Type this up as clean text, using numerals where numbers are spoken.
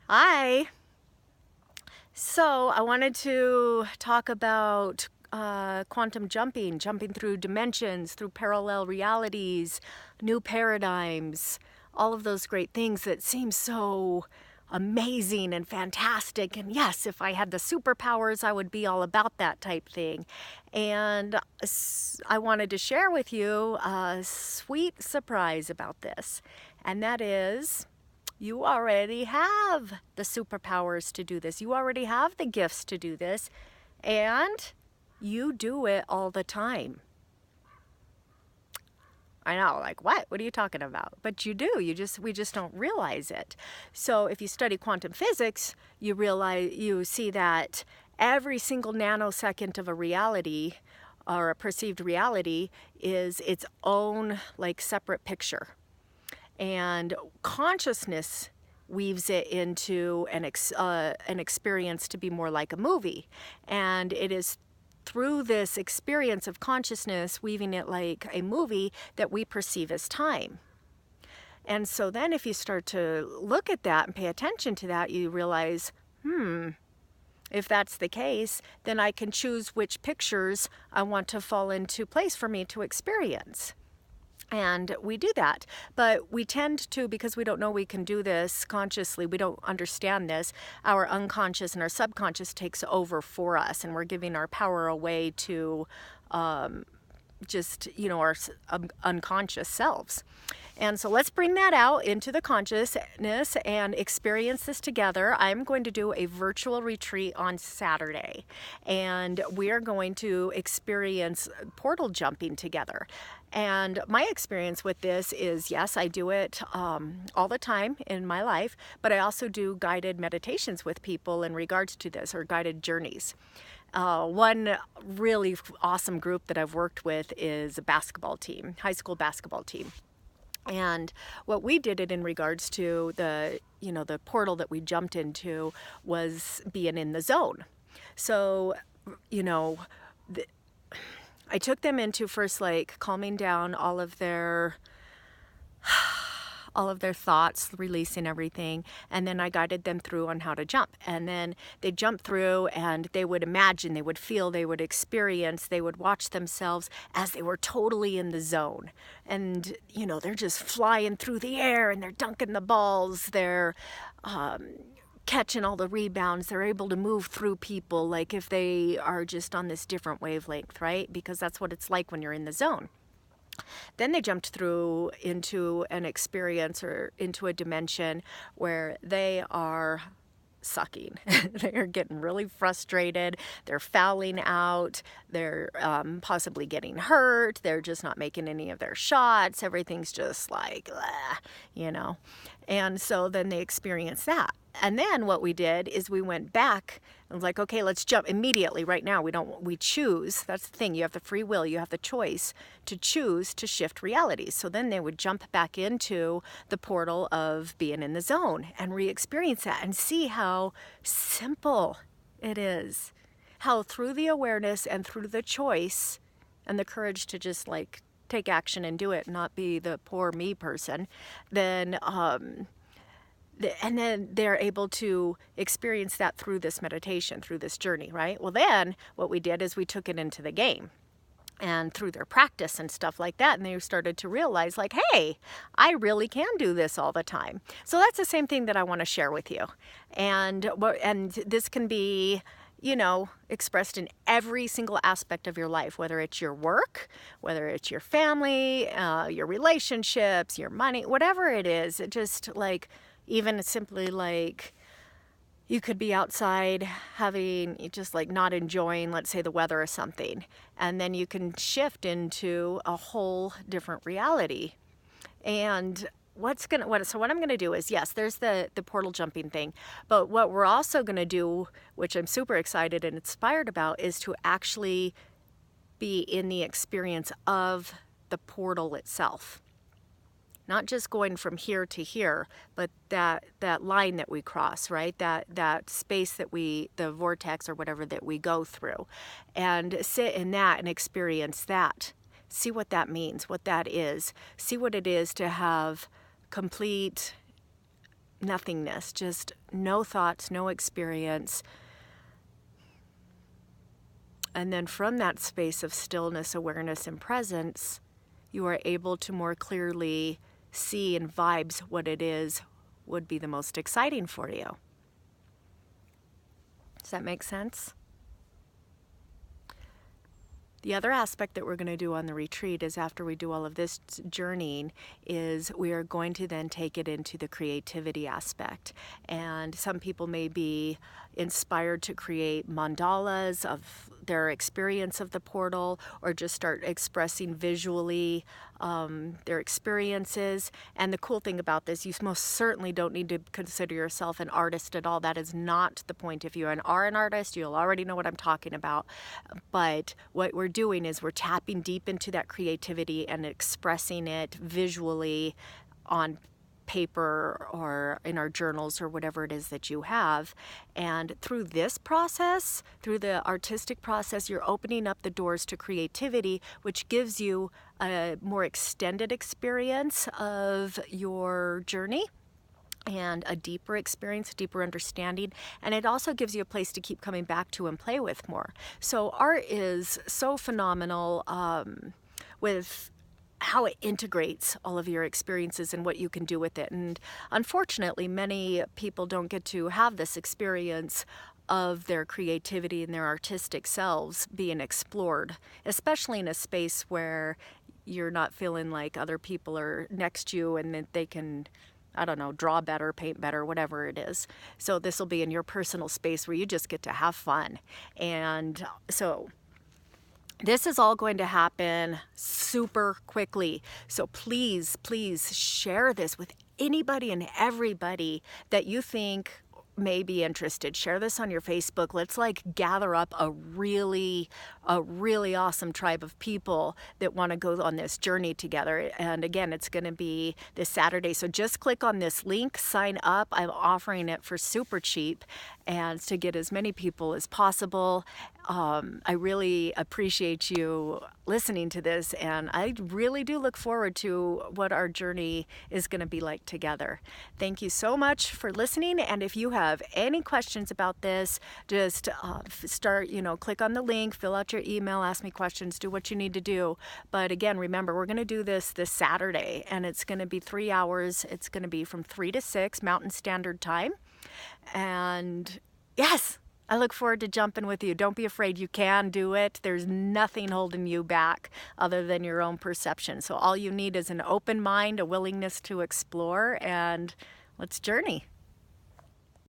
Hi. So I wanted to talk about quantum jumping through dimensions, through parallel realities, new paradigms, all of those great things that seem so amazing and fantastic. And yes, if I had the superpowers, I would be all about that type thing. And I wanted to share with you a sweet surprise about this, and that is you already have the superpowers to do this. You already have the gifts to do this, and you do it all the time. I know, like, what? What are you talking about? But you do. We just don't realize it. So if you study quantum physics, you see that every single nanosecond of a reality or a perceived reality is its own, like, separate picture. And consciousness weaves it into an experience to be more like a movie. And it is through this experience of consciousness, weaving it like a movie, that we perceive as time. And so then if you start to look at that and pay attention to that, you realize, if that's the case, then I can choose which pictures I want to fall into place for me to experience. And we do that, but we tend to, because we don't know we can do this consciously, we don't understand this, our unconscious and our subconscious takes over for us, and we're giving our power away to our unconscious selves. And so let's bring that out into the consciousness and experience this together. I'm going to do a virtual retreat on Saturday, and we are going to experience portal jumping together. And my experience with this is, yes, I do it all the time in my life, but I also do guided meditations with people in regards to this, or guided journeys. One really awesome group that I've worked with is a basketball team, high school basketball team. And what we did it in regards to the portal that we jumped into was being in the zone. So, I took them into first, like, calming down all of their thoughts, releasing everything, and then I guided them through on how to jump. And then they jump through, and they would imagine, they would feel, they would experience, they would watch themselves as they were totally in the zone. And they're just flying through the air, and they're dunking the balls, they're catching all the rebounds, they're able to move through people, like if they are just on this different wavelength, right? Because that's what it's like when you're in the zone. Then they jumped through into an experience, or into a dimension, where they are sucking. They're getting really frustrated. They're fouling out. They're possibly getting hurt. They're just not making any of their shots. Everything's just like, And so then they experience that. And then what we did is we went back and was like, okay, let's jump immediately right now. We choose. That's the thing. You have the free will. You have the choice to choose to shift realities. So then they would jump back into the portal of being in the zone and re-experience that, and see how simple it is. How through the awareness and through the choice and the courage to just, like, take action and do it, and not be the poor me person, then and then they're able to experience that through this meditation, through this journey, right? Well, then what we did is we took it into the game, and through their practice and stuff like that, and they started to realize, like, hey, I really can do this all the time. So that's the same thing that I want to share with you. And this can be, expressed in every single aspect of your life, whether it's your work, whether it's your family, your relationships, your money, whatever it is. It just, like, even simply, like, you could be outside having, just like, not enjoying, let's say, the weather or something, and then you can shift into a whole different reality. And what I'm going to do is, yes, there's the portal jumping thing, but what we're also going to do, which I'm super excited and inspired about, is to actually be in the experience of the portal itself. Not just going from here to here, but that line that we cross, right? That space that the vortex or whatever that we go through, and sit in that and experience that. See what that means, what that is. See what it is to have complete nothingness, just no thoughts, no experience. And then from that space of stillness, awareness, and presence, you are able to more clearly see and vibes what it is would be the most exciting for you. Does that make sense? The other aspect that we're going to do on the retreat is, after we do all of this journeying, is we are going to then take it into the creativity aspect. And some people may be inspired to create mandalas of their experience of the portal, or just start expressing visually their experiences. And the cool thing about this, you most certainly don't need to consider yourself an artist at all. That is not the point. If you are an artist, you'll already know what I'm talking about. But what we're doing is we're tapping deep into that creativity and expressing it visually on paper or in our journals or whatever it is that you have. And through this process, through the artistic process, you're opening up the doors to creativity, which gives you a more extended experience of your journey and a deeper experience, a deeper understanding. And it also gives you a place to keep coming back to and play with more. So art is so phenomenal with how it integrates all of your experiences and what you can do with it. And unfortunately, many people don't get to have this experience of their creativity and their artistic selves being explored, especially in a space where you're not feeling like other people are next to you and that they can, I don't know, draw better, paint better, whatever it is. So this will be in your personal space where you just get to have fun. And so this is all going to happen super quickly. So please, please share this with anybody and everybody that you think may be interested. Share this on your Facebook. Let's gather up a really awesome tribe of people that want to go on this journey together. And again, it's going to be this Saturday. So just click on this link, sign up. I'm offering it for super cheap and to get as many people as possible. I really appreciate you listening to this, and I really do look forward to what our journey is going to be like together. Thank you so much for listening, and if you have any questions about this, just click on the link, fill out your email, ask me questions, do what you need to do. But again, remember, we're going to do this Saturday, and it's going to be 3 hours. It's going to be from 3 to 6 Mountain Standard Time. And yes, I look forward to jumping with you. Don't be afraid. You can do it. There's nothing holding you back other than your own perception. So all you need is an open mind, a willingness to explore, and let's journey.